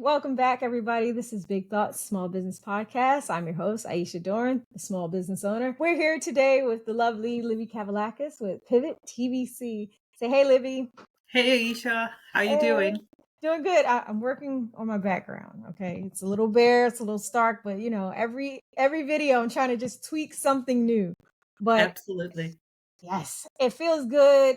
Welcome back, everybody. This is Big Thoughts Small Business Podcast. I'm your host, Aisha Dorn, the small business owner. We're here today with the lovely Libby Kavoulakis with Pivot TVC. Say hey, Libby. Hey, Aisha. How you doing? Doing good. I'm working on my background. Okay, it's a little bare, it's a little stark, but every video I'm trying to just tweak something new. But Absolutely. yes, it feels good.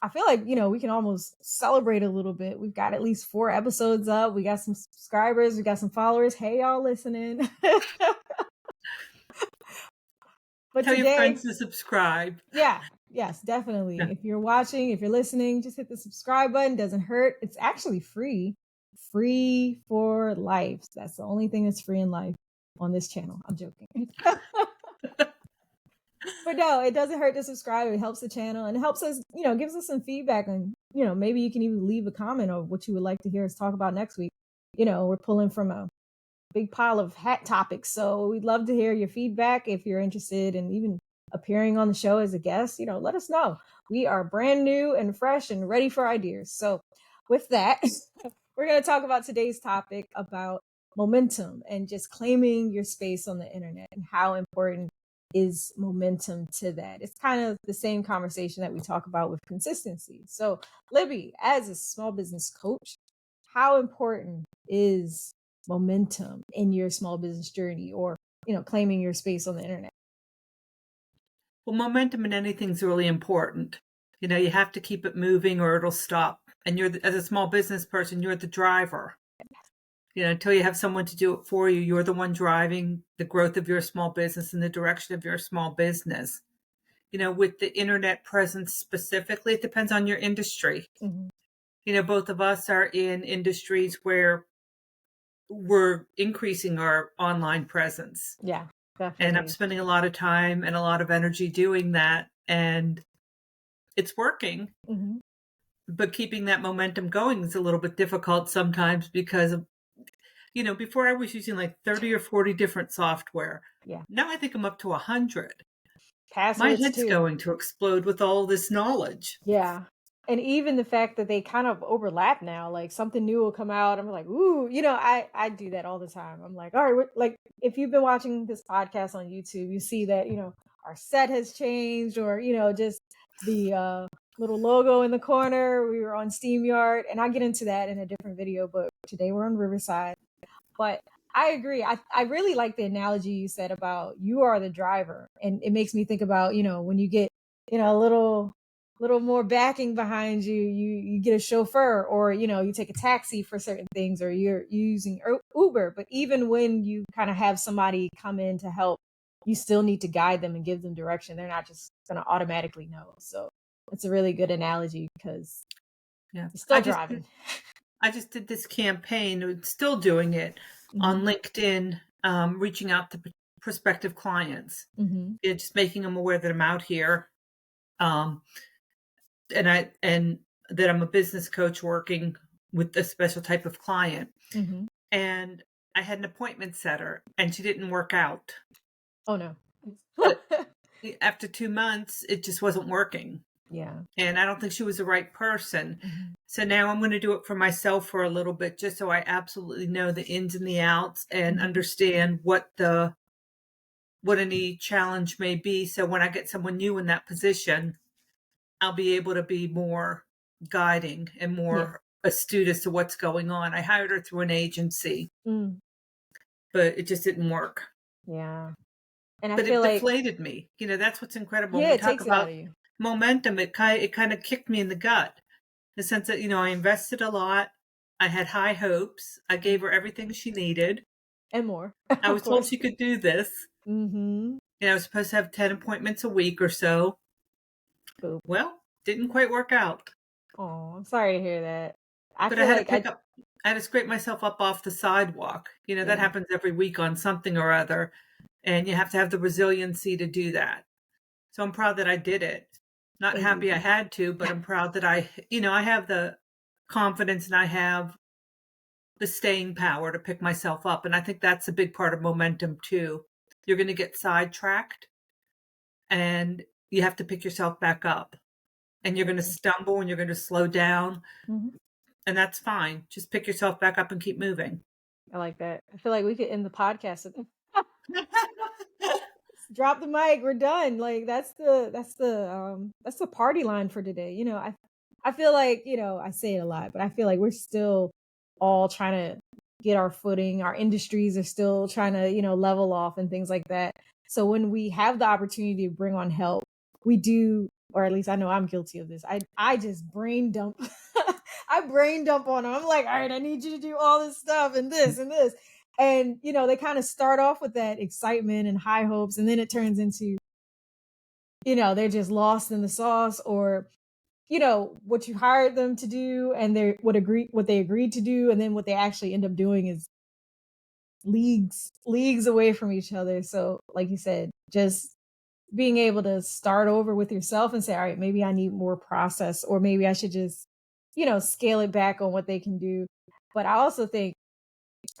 I feel like, we can almost celebrate a little bit. We've got at least 4 episodes up. We got some subscribers. We got some followers. Hey, y'all listening. But Tell your today, friends to subscribe. yes, definitely. Yeah. If you're watching, if you're listening, just hit the subscribe button. Doesn't hurt. It's actually free. Free for life. That's the only thing that's free in life on this channel. I'm joking. But no, it doesn't hurt to subscribe. It helps the channel and it helps us, gives us some feedback. And, maybe you can even leave a comment of what you would like to hear us talk about next week. We're pulling from a big pile of hat topics. So we'd love to hear your feedback. If you're interested in even appearing on the show as a guest, let us know. We are brand new and fresh and ready for ideas. So with that, we're going to talk about today's topic about momentum and just claiming your space on the internet and how important is momentum to that. It's kind of the same conversation that we talk about with consistency. So Libby, as a small business coach, how important is momentum in your small business journey or, claiming your space on the internet? Well, momentum in anything's really important. You have to keep it moving or it'll stop. And as a small business person, you're the driver. Until you have someone to do it for you, you're the one driving the growth of your small business in the direction of your small business. With the internet presence specifically, it depends on your industry. Mm-hmm. Both of us are in industries where we're increasing our online presence. Yeah, definitely. And I'm spending a lot of time and a lot of energy doing that. And it's working. Mm-hmm. But keeping that momentum going is a little bit difficult sometimes because of, before I was using like 30 or 40 different software. Yeah. Now I think I'm up to 100. Passwords My head's too. going to explode with all this knowledge. Yeah. And even the fact that they kind of overlap now, like something new will come out. I'm like, ooh, I do that all the time. I'm like, all right, like if you've been watching this podcast on YouTube, you see that, our set has changed or, just the little logo in the corner. We were on SteamYard and I'll get into that in a different video, but today we're on Riverside. But I agree. I really like the analogy you said about you are the driver. And it makes me think about, when you get, a little more backing behind you, you get a chauffeur or, you take a taxi for certain things or you're using Uber. But even when you kind of have somebody come in to help, you still need to guide them and give them direction. They're not just going to automatically know. So it's a really good analogy because you're still driving. I just did this campaign, still doing it, on LinkedIn, reaching out to prospective clients, just making them aware that I'm out here, and that I'm a business coach working with a special type of client. And I had an appointment setter, and she didn't work out. Oh no! But after 2 months, it just wasn't working. Yeah. And I don't think she was the right person. So now I'm going to do it for myself for a little bit, just so I absolutely know the ins and the outs and understand what any challenge may be. So when I get someone new in that position, I'll be able to be more guiding and more astute as to what's going on. I hired her through an agency, but it just didn't work. Yeah. And but it deflated me. That's what's incredible. Yeah, when we it talk takes about it out of you. Momentum, it kind of kicked me in the gut. The sense that, I invested a lot. I had high hopes. I gave her everything she needed. And more. I was told she could do this. Mm-hmm. I was supposed to have 10 appointments a week or so. Boop. Well, didn't quite work out. Oh, I'm sorry to hear that. I had to scrape myself up off the sidewalk. That happens every week on something or other. And you have to have the resiliency to do that. So I'm proud that I did it. Not happy I had to, but I'm proud that I have the confidence and I have the staying power to pick myself up. And I think that's a big part of momentum too. You're going to get sidetracked and you have to pick yourself back up. And you're going to stumble and you're going to slow down. and that's fine. Just pick yourself back up and keep moving. I like that. I feel like we could end the podcast with drop the mic, we're done. Like that's the party line for today. I feel like, I say it a lot, but I feel like we're still all trying to get our footing. Our industries are still trying to, level off and things like that. So when we have the opportunity to bring on help, we do, or at least I know I'm guilty of this. I just brain dump. I brain dump on them. I'm like, all right, I need you to do all this stuff and this and this. And, they kind of start off with that excitement and high hopes. And then it turns into, they're just lost in the sauce, or, what you hired them to do and what they agreed to do. And then what they actually end up doing is leagues away from each other. So like you said, just being able to start over with yourself and say, all right, maybe I need more process, or maybe I should just, scale it back on what they can do. But I also think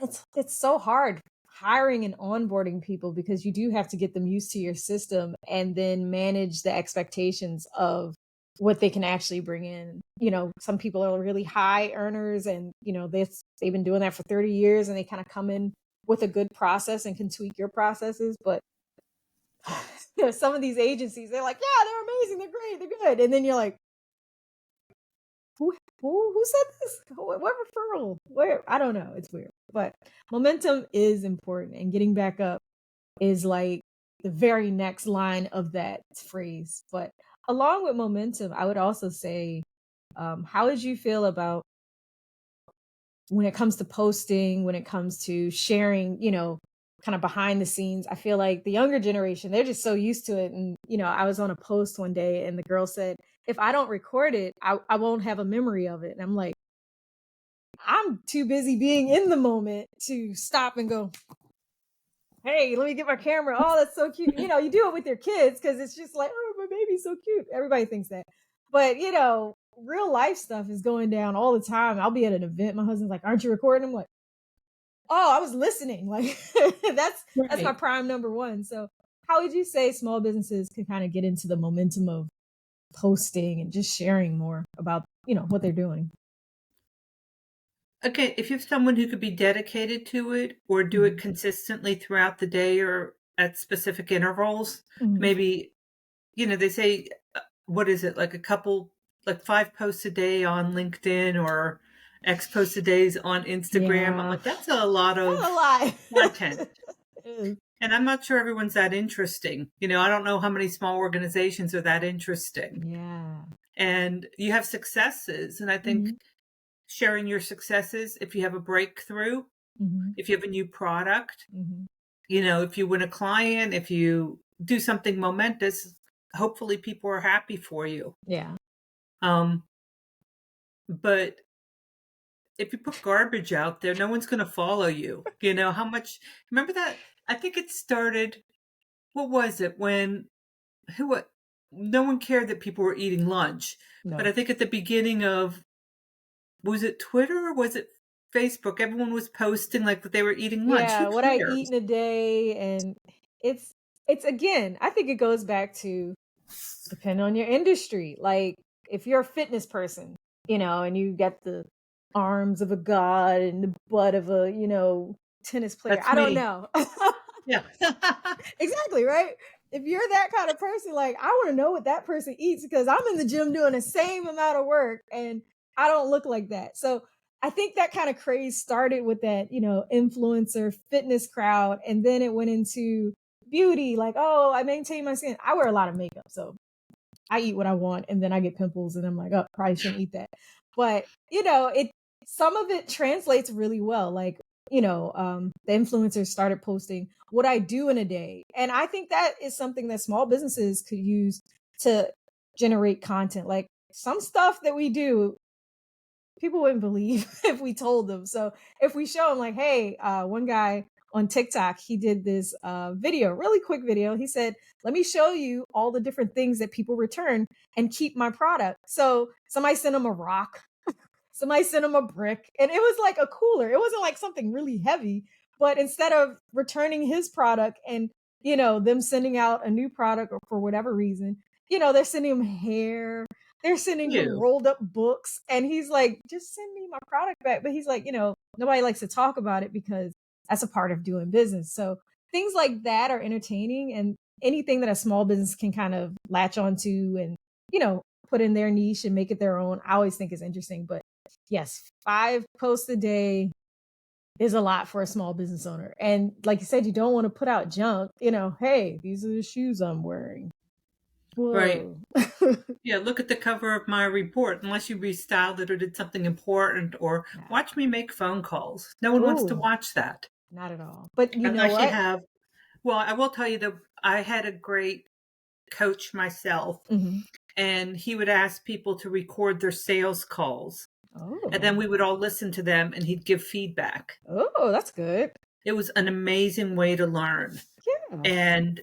it's so hard hiring and onboarding people, because you do have to get them used to your system and then manage the expectations of what they can actually bring in. Some people are really high earners, and they've been doing that for 30 years, and they kind of come in with a good process and can tweak your processes. But some of these agencies, they're like, yeah, they're amazing, they're great, they're good, and then you're like, who said this? What referral? Where? I don't know. It's weird. But momentum is important, and getting back up is like the very next line of that phrase. But along with momentum, I would also say, how would you feel about when it comes to posting, when it comes to sharing, kind of behind the scenes? I feel like the younger generation, they're just so used to it. And, I was on a post one day and the girl said, if I don't record it, I won't have a memory of it. And I'm like, I'm too busy being in the moment to stop and go, hey, let me get my camera. Oh, that's so cute. You do it with your kids because it's just like, oh, my baby's so cute. Everybody thinks that. But, real life stuff is going down all the time. I'll be at an event. My husband's like, aren't you recording? I'm like, oh, I was listening. Like that's my prime number one. So how would you say small businesses can kind of get into the momentum of posting and just sharing more about, what they're doing? Okay, if you have someone who could be dedicated to it or do it consistently throughout the day or at specific intervals, maybe, they say, what is it, like 5 posts a day on LinkedIn or X posts a day on Instagram. I'm like, that's a lot of content. And I'm not sure everyone's that interesting. I don't know how many small organizations are that interesting. Yeah. And you have successes. And I think sharing your successes, if you have a breakthrough, if you have a new product, if you win a client, if you do something momentous, hopefully people are happy for you. Yeah. But if you put garbage out there, no one's going to follow you. How much, remember that? I think it started, what was it, no one cared that people were eating lunch. No. But I think at the beginning of, was it Twitter or was it Facebook? Everyone was posting like that they were eating lunch. Yeah, what I eat in a day. And it's again, I think it goes back to depending on your industry. Like if you're a fitness person, and you get the arms of a god and the butt of a, tennis player. That's I don't know. Yeah. Exactly, right? If you're that kind of person, like I want to know what that person eats because I'm in the gym doing the same amount of work and I don't look like that. So I think that kind of craze started with that, influencer fitness crowd. And then it went into beauty, like, oh, I maintain my skin. I wear a lot of makeup, so I eat what I want and then I get pimples and I'm like, oh, probably shouldn't eat that. But, some of it translates really well. Like, the influencers started posting what I do in a day. And I think that is something that small businesses could use to generate content. Like some stuff that we do, people wouldn't believe if we told them. So if we show them like, hey, one guy on TikTok, he did this video, really quick video. He said, let me show you all the different things that people return and keep my product. So somebody sent him a rock. Somebody sent him a brick and it was like a cooler. It wasn't like something really heavy, but instead of returning his product and, them sending out a new product or for whatever reason, they're sending him hair, They're sending him You. rolled up books, and he's like, "Just send me my product back." But he's like, nobody likes to talk about it because that's a part of doing business. So things like that are entertaining, and anything that a small business can kind of latch onto and, you know, put in their niche and make it their own, I always think is interesting. But yes, 5 posts a day is a lot for a small business owner. And like you said, you don't want to put out junk, hey, these are the shoes I'm wearing. Right. Whoa. Yeah, look at the cover of my report. Unless you restyled it or did something important, or watch me make phone calls. No one wants to Ooh, watch that. not at all. But you know Unless you what? have, well, I will tell you that I had a great coach myself, Mhm. and he would ask people to record their sales calls. And then Oh. we would all listen to them and he'd give feedback. Oh, that's good. It was an amazing way to learn. Yeah. And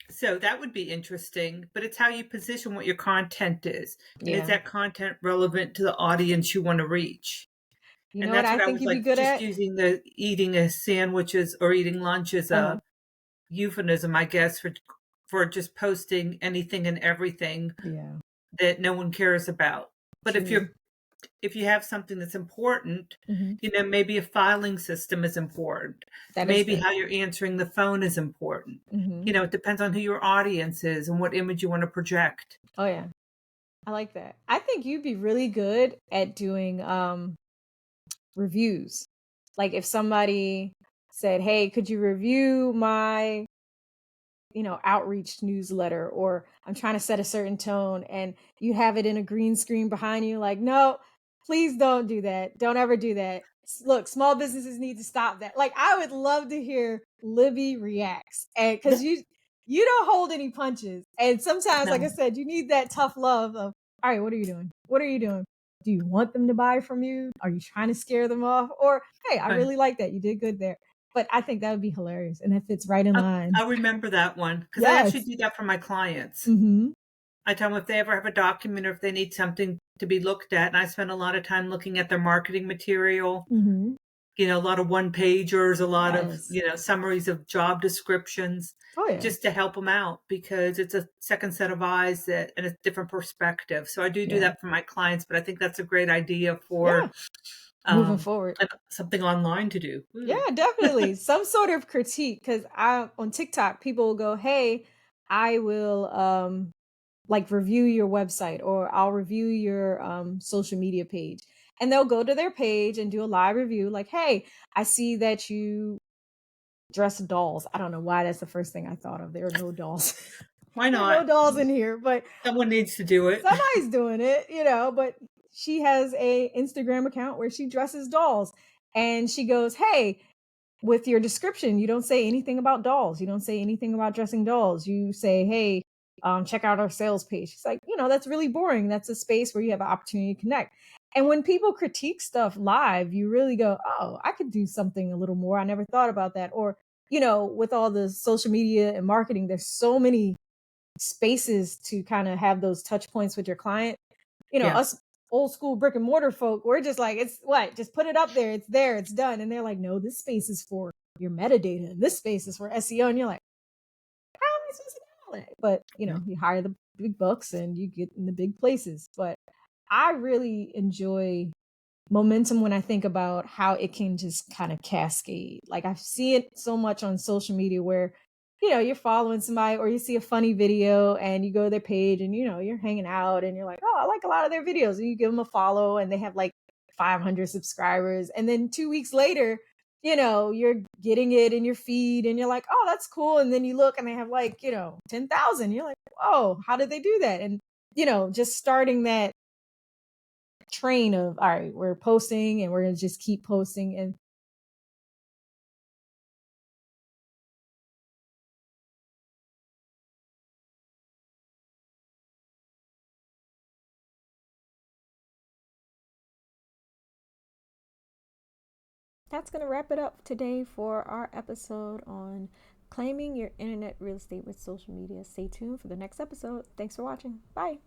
so that would be interesting, but it's how you position what your content is. And is Yeah. that content relevant to the audience you want to reach? You And know what that's I what I think was you'd be like, good just at? using the eating a sandwiches or eating lunch as Uh-huh. a euphemism, I guess, for just posting anything and everything Yeah. that no one cares about. But True. if you have something that's important, Mhm. maybe a filing system is important. That is Maybe good. how you're answering the phone is important. Mhm. It depends on who your audience is and what image you want to project. Oh, yeah. I like that. I think you'd be really good at doing, reviews. Like, if somebody said, "Hey, could you review my outreach newsletter," or I'm trying to set a certain tone and you have it in a green screen behind you, like, no, please don't do that. Don't ever do that. Look, small businesses need to stop that. Like, I would love to hear Libby reacts. And because you don't hold any punches. And sometimes, like I No. said, you need that tough love of, all right, what are you doing? What are you doing? Do you want them to buy from you? Are you trying to scare them off? Or, hey, I Right. really like that. You did good there. But I think that would be hilarious. And it fits right in line. I'll remember that one because I actually Yes. do that for my clients. Mhm. I tell them if they ever have a document or if they need something to be looked at, and I spend a lot of time looking at their marketing material, Mhm. a lot of one pagers, a lot of, Yes. summaries of job descriptions Oh, yeah. just to help them out because it's a second set of eyes and a different perspective. So I do Yeah. that for my clients, but I think that's a great idea Yeah. for Moving forward. something online to do. Yeah, Ooh. definitely. Some sort of critique, because I on TikTok, people will go, "Hey, I will like review your website, or I'll review your social media page." And they'll go to their page and do a live review like, "Hey, I see that you dress dolls." I don't know why that's the first thing I thought of. There are no dolls. Why There are no not? dolls in here, but Someone needs to do it. somebody's doing it, but she has a Instagram account where she dresses dolls, and she goes, "Hey, with your description, you don't say anything about dolls. You don't say anything about dressing dolls. You say, hey, check out our sales page." She's like, that's really boring. That's a space where you have an opportunity to connect. And when people critique stuff live, you really go, oh, I could do something a little more. I never thought about that. Or, with all the social media and marketing, there's so many spaces to kind of have those touch points with your client. Yeah. Us old school brick and mortar folk, we're just like, it's what, just put it up there, it's there, it's done. And they're like, no, this space is for your metadata, and this space is for SEO. And you're like, how am I supposed to do all that? But Yeah. you hire the big bucks and you get in the big places. But I really enjoy momentum when I think about how it can just kind of cascade. Like, I see it so much on social media where, you're following somebody, or you see a funny video and you go to their page and, you're hanging out and you're like, oh, I like a lot of their videos. And you give them a follow and they have like 500 subscribers. And then 2 weeks later, you're getting it in your feed and you're like, oh, that's cool. And then you look and they have like, 10,000. You're like, oh, how did they do that? And, just starting that train of, all right, we're posting and we're going to just keep posting. And that's going to wrap it up today for our episode on claiming your internet real estate with social media. Stay tuned for the next episode. Thanks for watching. Bye.